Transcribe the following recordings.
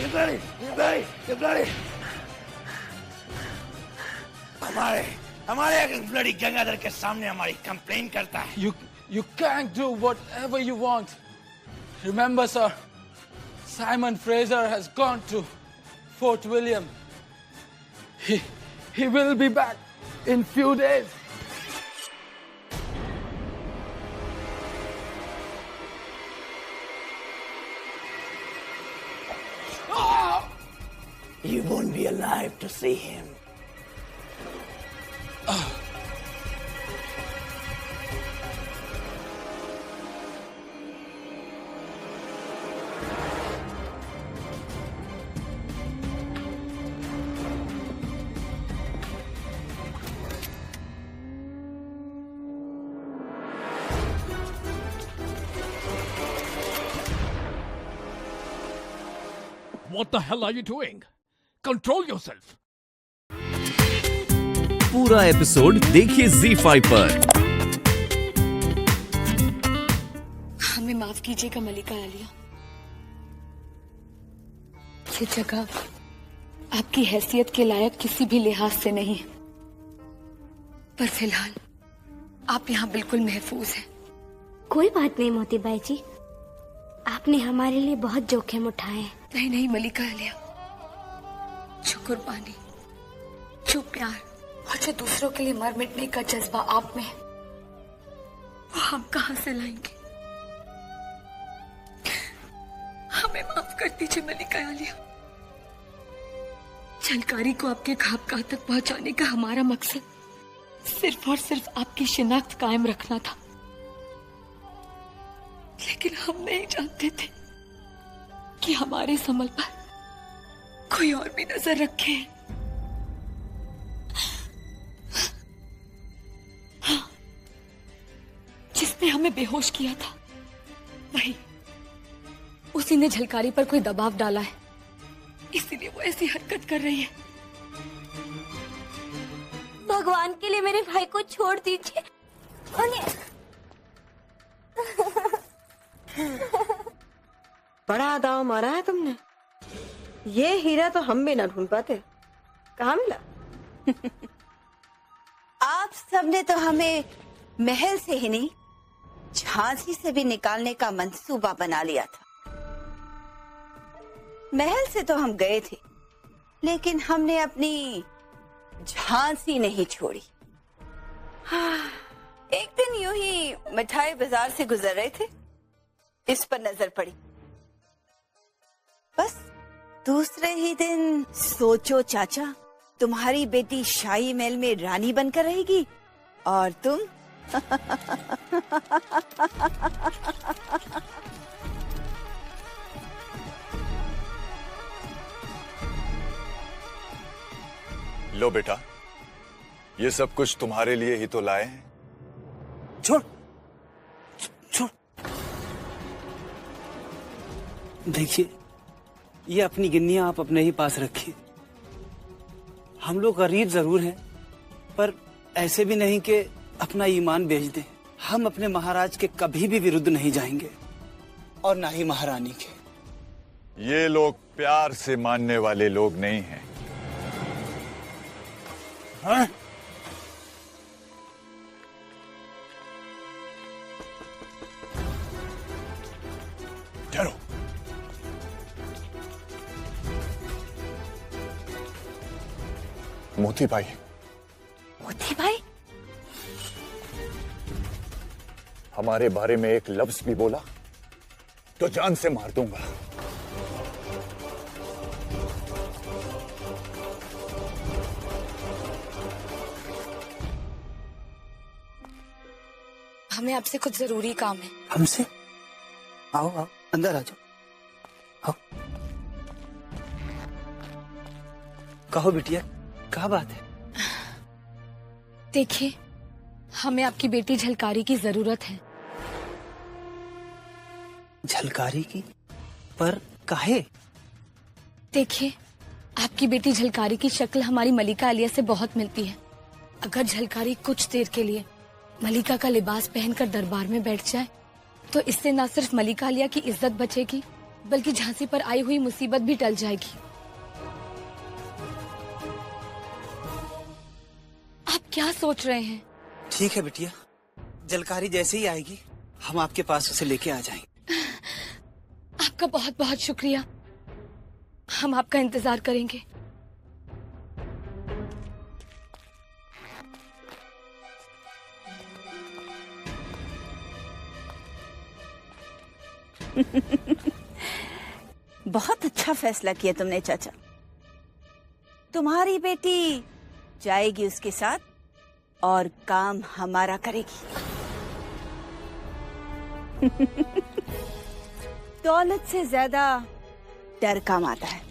ये ब्लडी हमारे ब्लडी गंगाधर के सामने हमारी कंप्लेन करता है। You can't do whatever you want. Remember, sir, Simon Fraser has gone to Fort William. He will be back in few days. You won't be alive to see him. What the hell are you doing? Control yourself. पूरा episode देखिए ZEE5 पर। हमें माफ कीजिएगा मलिका आलिया। ये जगह आपकी हैसियत के लायक किसी भी लिहाज से नहीं है, पर फिलहाल आप यहाँ बिल्कुल महफूज हैं। कोई बात नहीं मोती बाई जी, आपने हमारे लिए बहुत जोखिम उठाए हैं। नहीं नहीं मलिका आलिया, जो कुर्बानी, जो प्यार और जो दूसरों के लिए मर मिटने का जज्बा आप में है, वो हम कहाँ से लाएंगे? हमें माफ कर दीजिए मलिका आलिया। झलकारी को आपके खाबगाह तक पहुंचाने का हमारा मकसद सिर्फ और सिर्फ आपकी शिनाख्त कायम रखना था, लेकिन हम नहीं जानते थे कि हमारे समल पर कोई और भी नजर रखे। हाँ, जिसने हमें बेहोश किया था उसी ने झलकारी पर कोई दबाव डाला है, इसीलिए वो ऐसी हरकत कर रही है। भगवान के लिए मेरे भाई को छोड़ दीजिए। बड़ा दाव मारा है तुमने। ये हीरा तो हम भी ना ढूंढ पाते। कहाँ मिला? आप सबने तो हमें महल से ही नहीं, झांसी से भी निकालने का मंसूबा बना लिया था। महल से तो हम गए थे, लेकिन हमने अपनी झांसी नहीं छोड़ी। एक दिन यूं ही मिठाई बाजार से गुजर रहे थे, इस पर नजर पड़ी। बस दूसरे ही दिन सोचो चाचा, तुम्हारी बेटी शाही महल में रानी बनकर रहेगी और तुम लो बेटा, ये सब कुछ तुम्हारे लिए ही तो लाए हैं। छोड़ छोड़। देखिए, ये अपनी गिन्नियां आप अपने ही पास रखिए। हम लोग गरीब जरूर हैं, पर ऐसे भी नहीं कि अपना ईमान बेच दें। हम अपने महाराज के कभी भी विरुद्ध नहीं जाएंगे, और ना ही महारानी के। ये लोग प्यार से मानने वाले लोग नहीं हैं। हाँ? चलो। मोती भाई। मोती भाई? हमारे बारे में एक लफ्ज भी बोला तो जान से मार दूंगा। हमें आपसे कुछ जरूरी काम है। हमसे? आओ आओ, अंदर आ जाओ। आओ। कहो बिटिया, क्या बात है? देखिए, हमें आपकी बेटी झलकारी की जरूरत है। झलकारी की? पर काहे? देखिए, आपकी बेटी झलकारी की शक्ल हमारी मलिका आलिया से बहुत मिलती है। अगर झलकारी कुछ देर के लिए मलिका का लिबास पहनकर दरबार में बैठ जाए, तो इससे न सिर्फ मलिका आलिया की इज्जत बचेगी, बल्कि झांसी पर आई हुई मुसीबत भी टल जाएगी। आप क्या सोच रहे हैं? ठीक है बिटिया, जलकारी जैसे ही आएगी हम आपके पास उसे लेके आ जाएंगे। आपका बहुत बहुत शुक्रिया। हम आपका इंतजार करेंगे। बहुत अच्छा फैसला किया तुमने चाचा। तुम्हारी बेटी जाएगी उसके साथ और काम हमारा करेगी। दौलत से ज्यादा डर काम आता है।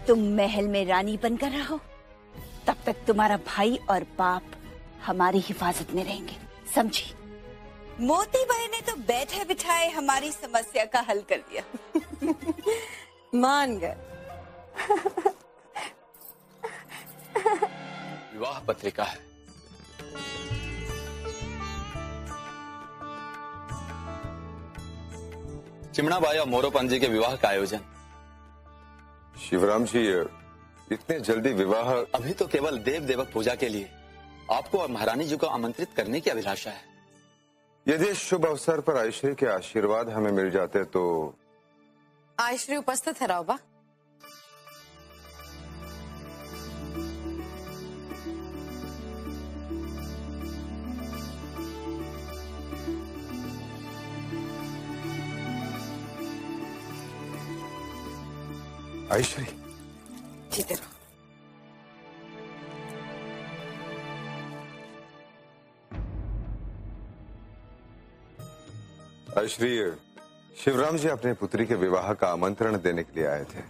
तुम महल में रानी बनकर रहो, तब तक तुम्हारा भाई और बाप हमारी हिफाजत में रहेंगे, समझी? मोती भाई ने तो बैठे बिठाए हमारी समस्या का हल कर दिया। मान गए। विवाह पत्रिका है। चिमणाबाई और मोरोपंत जी के विवाह का आयोजन। शिवराम जी, इतने जल्दी विवाह? अभी तो केवल देव देवक पूजा के लिए आपको और महारानी जी को आमंत्रित करने की अभिलाषा है। यदि इस शुभ अवसर पर आयश्री के आशीर्वाद हमें मिल जाते तो। आयश्री उपस्थित है रावबा। आयश्री, जीते रहो। आयश्री, शिवराम जी अपने पुत्री के विवाह का आमंत्रण देने के लिए आए थे।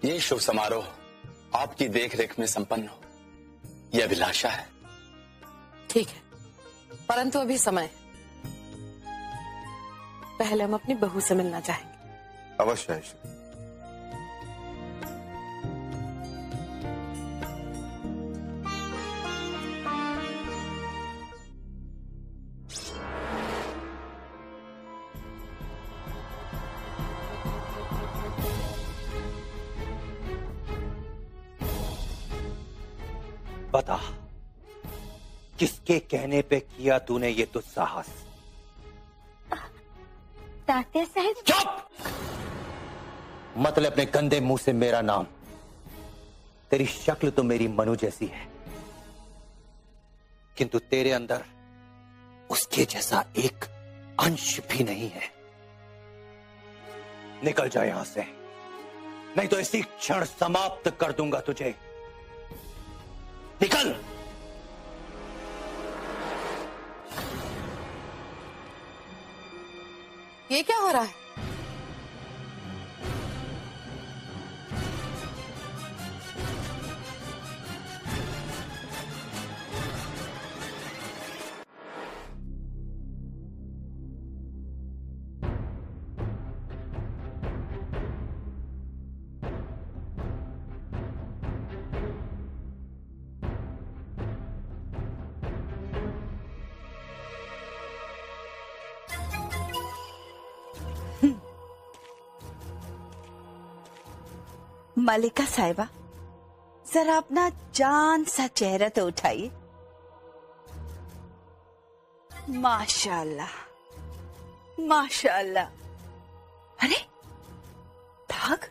ये शुभ समारोह आपकी देखरेख में संपन्न हो, यह अभिलाषा है। ठीक है, परंतु अभी समय है। पहले हम अपनी बहू से मिलना चाहेंगे। अवश्य आयश्री। बता, किसके कहने पे किया तूने ये दुस्साहस? तात्या साहब। चुप! मत ले अपने गंदे मुंह से मेरा नाम। तेरी शक्ल तो मेरी मनु जैसी है, किंतु तेरे अंदर उसके जैसा एक अंश भी नहीं है। निकल जा यहां से, नहीं तो इसी क्षण समाप्त कर दूंगा तुझे। निकल! ये क्या हो रहा है? मलिका साहिबा, जरा अपना जान सा चेहरा तो उठाइए। माशाअल्लाह, माशाअल्लाह। अरे भाग।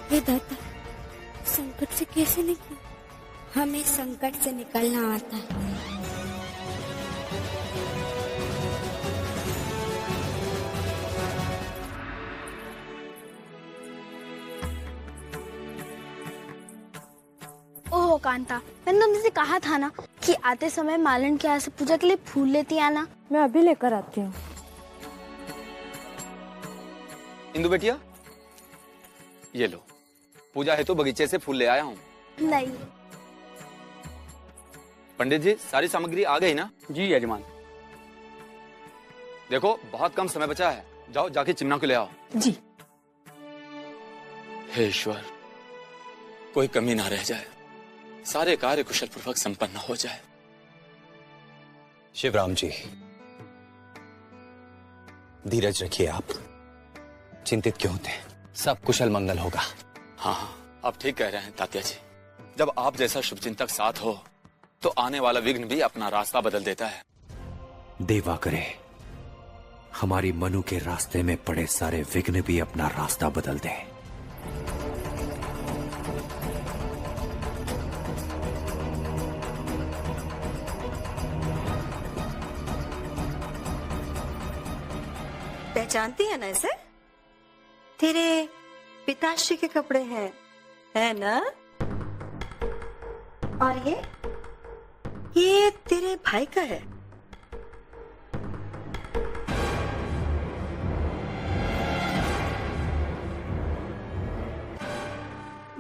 हे दाता, संकट से कैसे निकले? हमें संकट से निकलना आता है। ओह वो कान था। मैंने तुमसे कहा था ना कि आते समय मालन के यहाँ से पूजा के लिए फूल लेती आना। मैं अभी लेकर आती हूँ। इंदु बेटिया, ये लो, पूजा हेतु बगीचे से फूल ले आया हूँ। नहीं। पंडित जी, सारी सामग्री आ गई ना? जी यजमान। देखो बहुत कम समय बचा है, जाओ जाके चिमना को ले आओ। जी। हे ईश्वर, कोई कमी ना रह जाए, सारे कार्य कुशल पूर्वक संपन्न हो जाए। शिवराम जी, धीरज रखिए, आप चिंतित क्यों थे? सब कुशल मंगल होगा। हाँ हाँ, आप ठीक कह रहे हैं तात्या जी। जब आप जैसा शुभचिंतक साथ हो तो आने वाला विघ्न भी अपना रास्ता बदल देता है। देवा करे हमारी मनु के रास्ते में पड़े सारे विघ्न भी अपना रास्ता बदल दें। पहचानती है ना इसे? तेरे पिताश्री के कपड़े हैं, है ना? और ये तेरे भाई का है।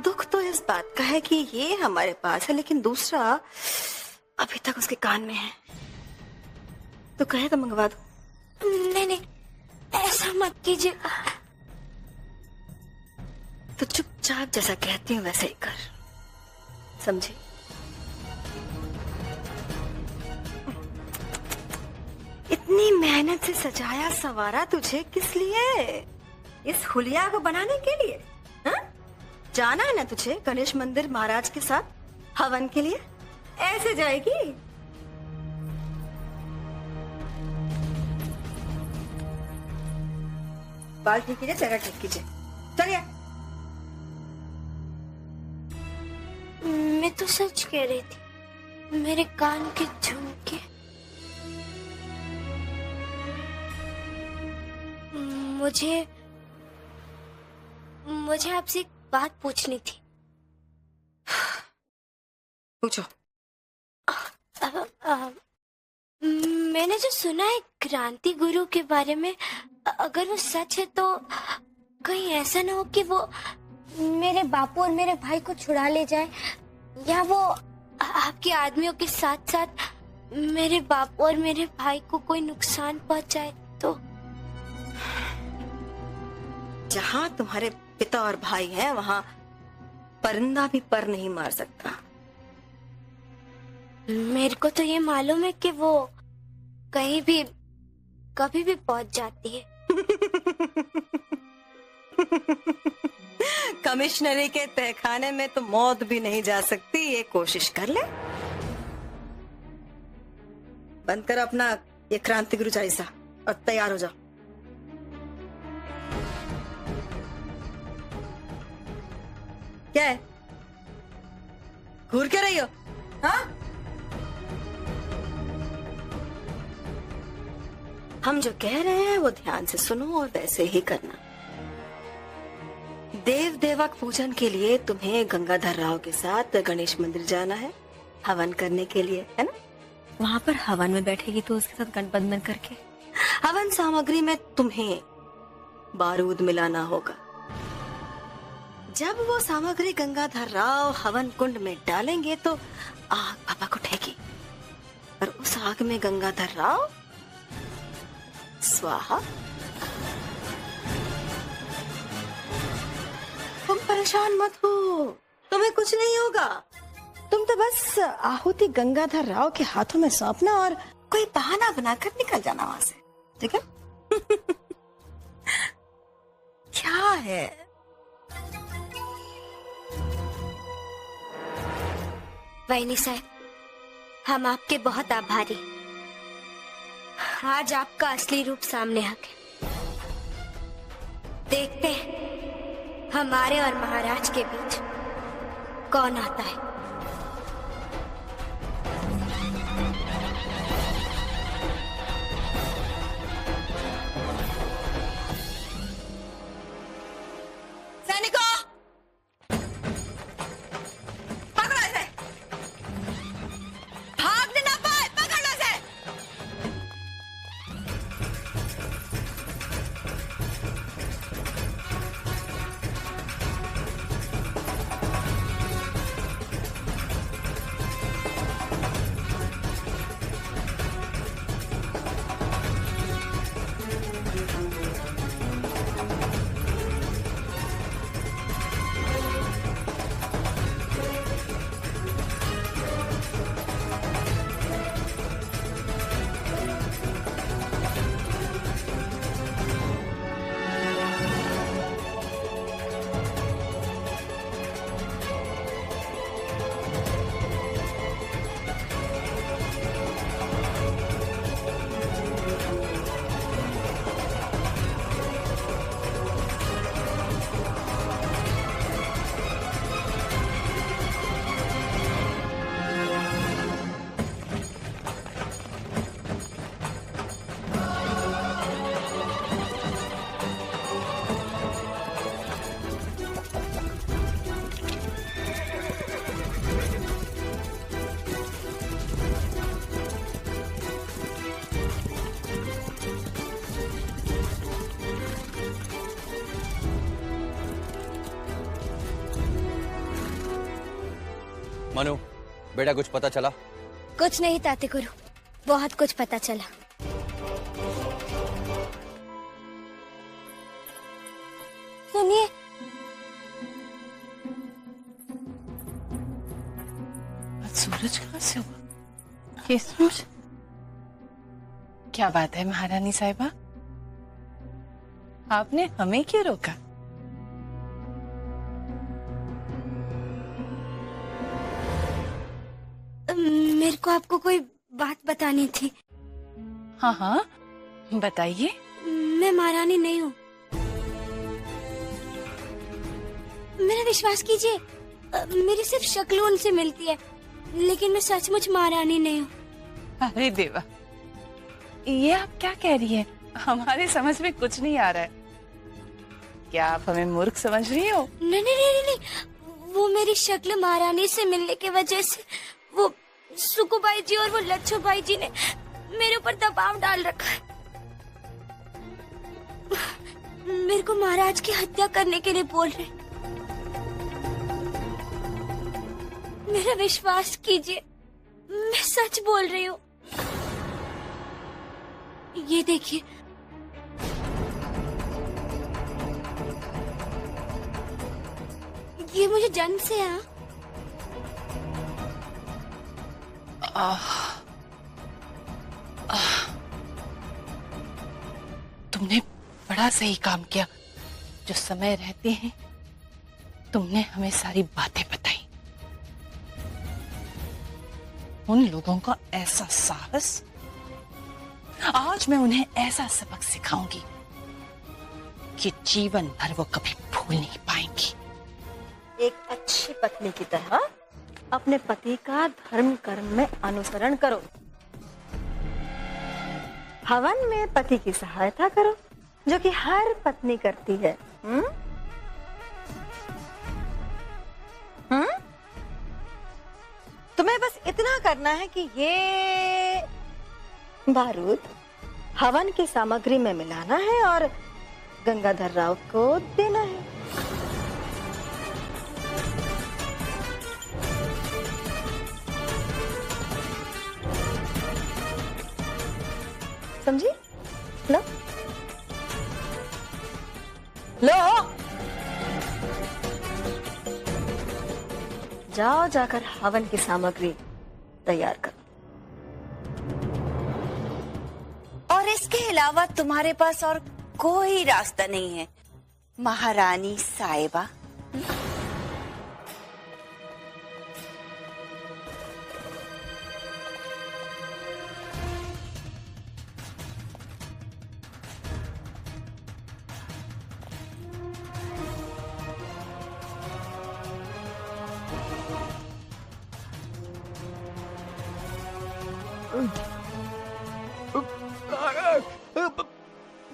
दुख तो इस बात का है कि ये हमारे पास है, लेकिन दूसरा अभी तक उसके कान में है। तो कहे तो मंगवा दो। नहीं, ऐसा मत कीजिए। तो चुपचाप जैसा कहती हूँ वैसे ही कर, समझे? इतनी मेहनत से सजाया सवारा तुझे किस लिए? इस हुलिया को बनाने के लिए? हा? जाना है ना तुझे गणेश मंदिर महाराज के साथ हवन के लिए? ऐसे जाएगी? बाल ठीक कीजिए, चेहरा ठीक कीजिए, चलिए। मैं तो सच कह रही थी, मेरे कान के झुमके। मुझे आपसे एक बात पूछनी थी। पूछो। मैंने जो सुना है क्रांति गुरु के बारे में, अगर वो सच है तो कहीं ऐसा ना हो कि वो मेरे बापू और मेरे भाई को छुड़ा ले जाए, या वो आपके आदमियों के साथ साथ मेरे बापू और मेरे भाई को कोई नुकसान पहुंचाए तो? जहाँ तुम्हारे पिता और भाई हैं वहाँ परिंदा भी पर नहीं मार सकता। मेरे को तो ये मालूम है कि वो कहीं भी कभी भी पहुंच जाती है। कमिश्नरी के तहखाने में तो मौत भी नहीं जा सकती, ये कोशिश कर ले। बंद कर अपना ये क्रांति गुरु चालीसा और तैयार हो जाओ। क्या है? घूर के रही हो? हाँ? हम जो कह रहे हैं वो ध्यान से सुनो और वैसे ही करना। देव देवक पूजन के लिए तुम्हें गंगाधर राव के साथ गणेश मंदिर जाना है हवन करने के लिए, है ना? वहां पर हवन में बैठेगी तो उसके साथ गठबंधन करके हवन सामग्री में तुम्हें बारूद मिलाना होगा। जब वो सामग्री गंगाधर राव हवन कुंड में डालेंगे तो आग भभक उठेगी और उस आग में गंगाधर राव स्वाहा। तुम परेशान मत हो, तुम्हें कुछ नहीं होगा। तुम तो बस आहुति गंगाधर राव के हाथों में सौंपना और कोई बहाना बनाकर निकल जाना वहां से, ठीक है? क्या है? वैनी साहब, हम आपके बहुत आभारी। आज आपका असली रूप सामने आ गया। देखते हैं हमारे और महाराज के बीच कौन आता है। सैनिकों, पकड़ो इसे। मनु, बेटा कुछ पता चला? कुछ नहीं ताते गुरु, बहुत कुछ पता चला। सुनिए, सूरज कहाँ से हुआ? ये सूरज? क्या बात है महारानी साहिबा, आपने हमें क्यों रोका? मेरे को आपको कोई बात बतानी थी। हाँ हाँ बताइए। मैं महारानी नहीं हूँ, मेरा विश्वास कीजिए। मेरी सिर्फ शक्ल उनसे मिलती है, लेकिन मैं सचमुच महारानी नहीं हूँ। अरे देवा, ये आप क्या कह रही हैं? हमारे समझ में कुछ नहीं आ रहा है। क्या आप हमें मूर्ख समझ रही हो? नहीं नहीं नहीं नहीं, वो मेरी शक्ल महारानी से मिलने की वजह से वो सुकुबाई जी और वो लच्छूबाई जी ने मेरे ऊपर दबाव डाल रखा है। मेरे को महाराज की हत्या करने के लिए बोल रहे। मेरा विश्वास कीजिए, मैं सच बोल रही हूँ। ये देखिए, ये मुझे जन्म से है। तुमने बड़ा सही काम किया जो समय रहते हैं तुमने हमें सारी बातें बताई। उन लोगों का ऐसा साहस, आज मैं उन्हें ऐसा सबक सिखाऊंगी कि जीवन भर वो कभी भूल नहीं पाएंगी। एक अच्छी पत्नी की तरह अपने पति का धर्म कर्म में अनुसरण करो। हवन में पति की सहायता करो, जो कि हर पत्नी करती है। तुम्हें बस इतना करना है कि ये बारूद हवन की सामग्री में मिलाना है और गंगाधर राव को देना है। समझी? लो लो, जाओ जाकर हवन की सामग्री तैयार करो। और इसके अलावा तुम्हारे पास और कोई रास्ता नहीं है महारानी साहिबा।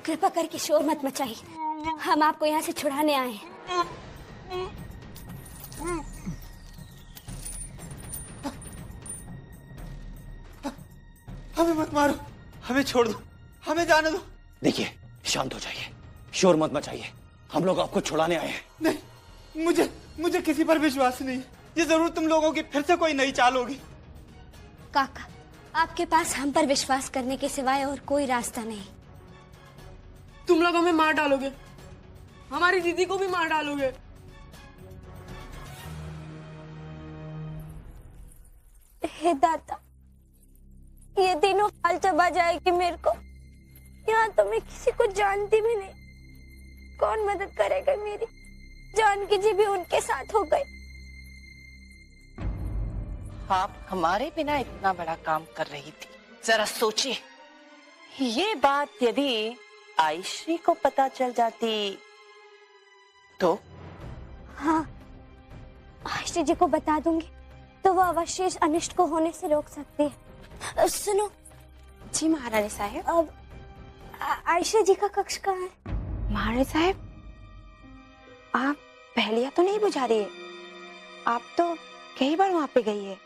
कृपा करके शोर मत मचाइए, हम आपको यहाँ से छुड़ाने आए हैं। हमें मत मारो, हमें छोड़ दो, हमें जाने दो। देखिए, शांत हो जाइए, शोर मत मचाइए, हम लोग आपको छुड़ाने आए हैं। नहीं, मुझे किसी पर विश्वास नहीं है। ये जरूर तुम लोगों की फिर से कोई नई चाल होगी। काका, आपके पास हम पर विश्वास करने के सिवाय और कोई रास्ता नहीं। तुम लोग हमें मार डालोगे, हमारी दीदी को भी मार डालोगे। हे दाता, ये तीनों हाल चबा जाएगी मेरे को। यहाँ तो मैं किसी को जानती भी नहीं, कौन मदद करेगा मेरी? जानकी जी भी उनके साथ हो गई। आप हमारे बिना इतना बड़ा काम कर रही थी, जरा सोचिए। ये बात यदि आयश्री को पता चल जाती तो? हाँ, आयश्री जी को बता दूंगी तो वो अवश्य इस अनिष्ट को होने से रोक सकती है। सुनो जी महारानी साहब। अब आयश्री जी का कक्ष कहाँ है? महारानी साहब, आप पहलिया तो नहीं बुझा रही है, आप तो कई बार वहां पे गई है।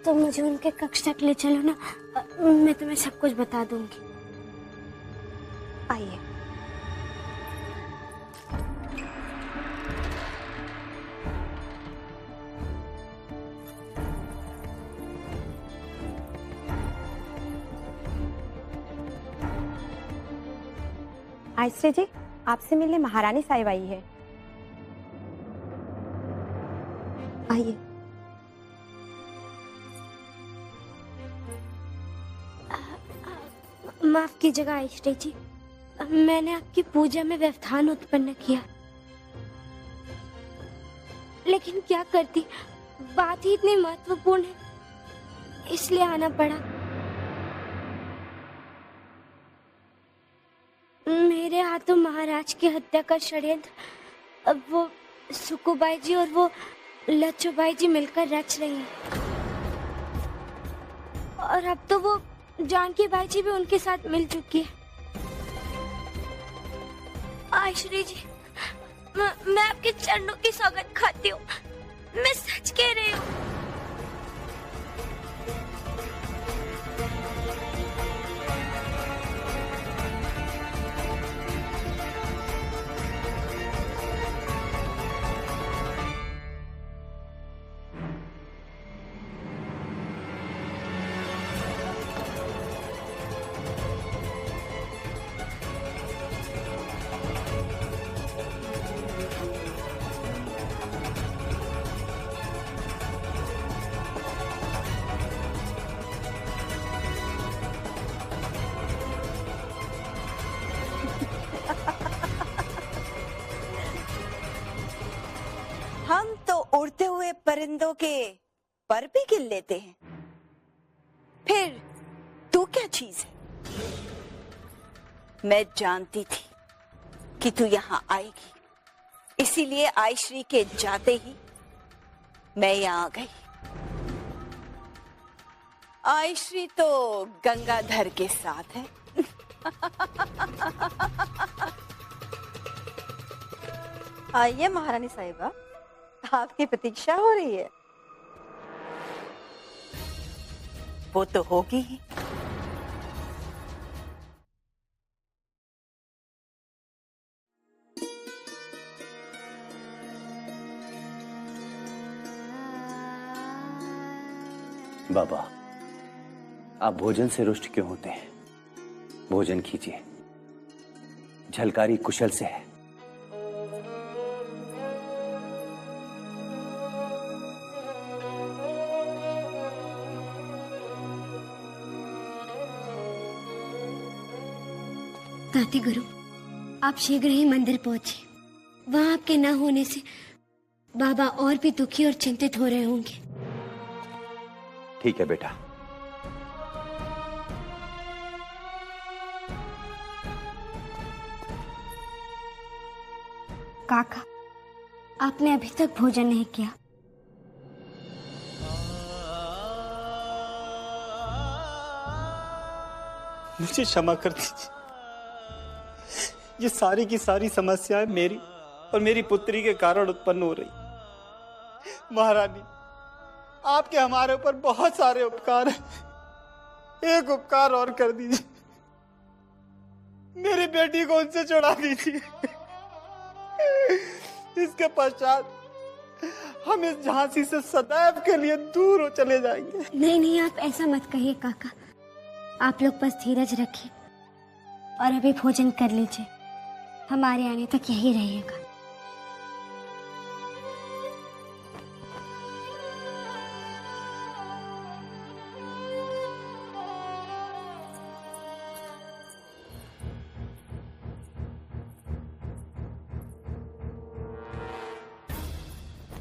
तो मुझे उनके कक्ष तक ले चलो ना, मैं तुम्हें सब कुछ बता दूंगी। आइए। आयश्री जी, आपसे मिलने महारानी साहिब आई है। आइए। माफ कीजिएगा आयश्री जी, मैंने आपकी पूजा में व्यवधान उत्पन्न किया, लेकिन क्या करती, बात ही इतनी महत्वपूर्ण है, इसलिए आना पड़ा। मेरे हाथों महाराज की हत्या का षड्यंत्र अब वो सुकुबाई जी और वो लच्छूबाई जी मिलकर रच रही हैं, और अब तो वो जानकी बाई जी भी उनके साथ मिल चुकी है। आयश्री जी, मैं आपके चरणों की सौगंध खाती हूँ, मैं सच कह रही हूँ। हम तो उड़ते हुए परिंदों के पर भी गिन लेते हैं, फिर तू क्या चीज है? मैं जानती थी कि तू यहाँ आएगी, इसीलिए आयश्री के जाते ही मैं यहाँ आ गई। आयश्री तो गंगाधर के साथ है। आइए महारानी साहिबा, आपकी प्रतीक्षा हो रही है। वो तो होगी ही। बाबा, आप भोजन से रुष्ट क्यों होते हैं? भोजन कीजिए, झलकारी कुशल से है। ताती गुरु, आप शीघ्र ही मंदिर पहुंचे। वहां आपके न होने से बाबा और भी दुखी और चिंतित हो रहे होंगे। ठीक है बेटा। काका, आपने अभी तक भोजन नहीं किया। मुझे क्षमा कर दीजिए। ये सारी की सारी समस्याएं मेरी और मेरी पुत्री के कारण उत्पन्न हो रही। महारानी, आपके हमारे ऊपर बहुत सारे उपकार हैं। एक उपकार और कर दीजिए, मेरी बेटी को उनसे छुड़ा दीजिए। इसके पश्चात हम इस झांसी से सदैव के लिए दूर हो चले जाएंगे। नहीं नहीं, आप ऐसा मत कहिए काका। आप लोग बस धीरज रखिए और अभी भोजन कर लीजिए। हमारे आने तक यही रहिएगा।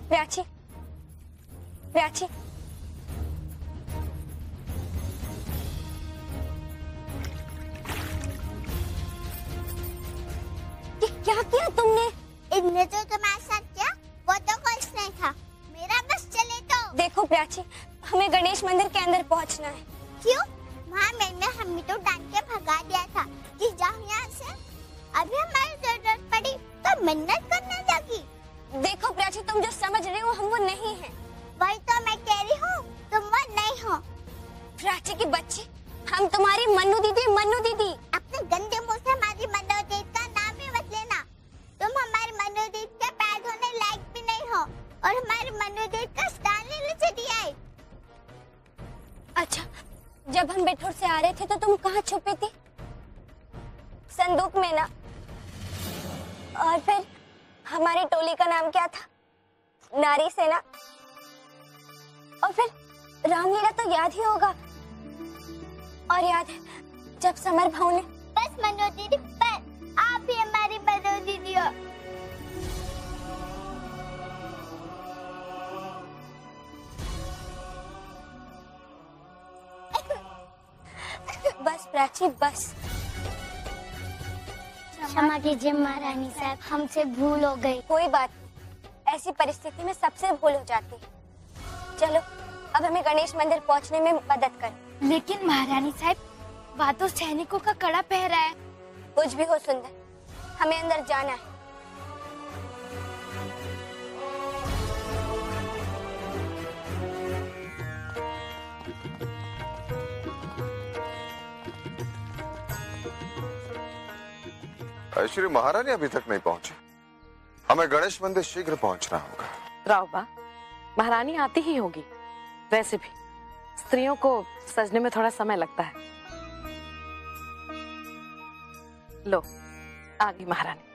प्राची, प्राची, क्या किया तुमने? इनने जो तुम्हारे साथ किया वो तो कुछ नहीं था। मेरा बस चले तो। देखो प्राची, हमें गणेश मंदिर के अंदर पहुंचना है। क्यों? वहाँ मैंने हमें तो डांट के भगा दिया था कि जाओ यहाँ से। अभी हमारी जरूरत पड़ी तो मिन्नत करने लगी। देखो प्राची, तुम जो समझ रही हो हम वो नहीं है। वही तो मैं कह रही हूँ, तुम वो नहीं हो। प्राची की बच्ची, हम तुम्हारी मन्नू दीदी। अपने गंदे मुंह से हमारी मन्नू दीदी का नाम ही मत लेना। तुम हमारी मन्नू दीदी के पैर धोने लायक भी नहीं हो और हमारी मन्नू दीदी का स्थान लेने से दिया है। अच्छा, जब हम बेठूर से आ रहे थे तो तुम कहाँ छुपी थी? संदूक में ना? और फिर हमारी टोली का नाम क्या था? नारी सेना। और फिर रामलीला तो याद ही होगा। और याद है जब समर भाऊ ने बस मनोज दीदी, बस आप ही हमारी मनोज दीदी हो। बस प्राची बस। क्षमा कीजिए महारानी साहब, हमसे भूल हो गई। कोई बात नहीं, ऐसी परिस्थिति में सबसे भूल हो जाती है। चलो अब हमें गणेश मंदिर पहुंचने में मदद कर। लेकिन महारानी साहब, वहाँ तो सैनिकों का कड़ा पहरा है। कुछ भी हो सुंदर, हमें अंदर जाना है। ऐश्वर्य महारानी अभी तक नहीं पहुंचे। हमें गणेश मंदिर शीघ्र पहुंचना होगा। रावबा, महारानी आती ही होगी। वैसे भी स्त्रियों को सजने में थोड़ा समय लगता है। लो, आ गई महारानी।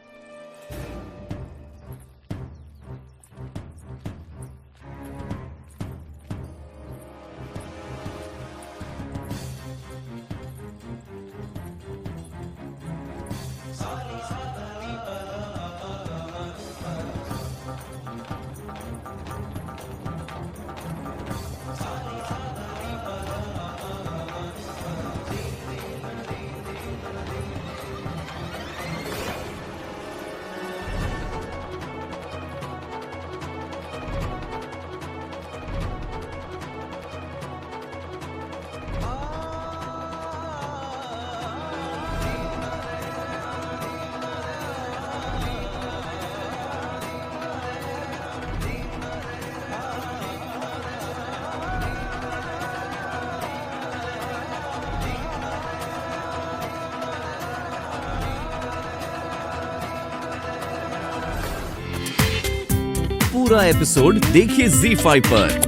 पूरा एपिसोड देखिए ZEE5 पर।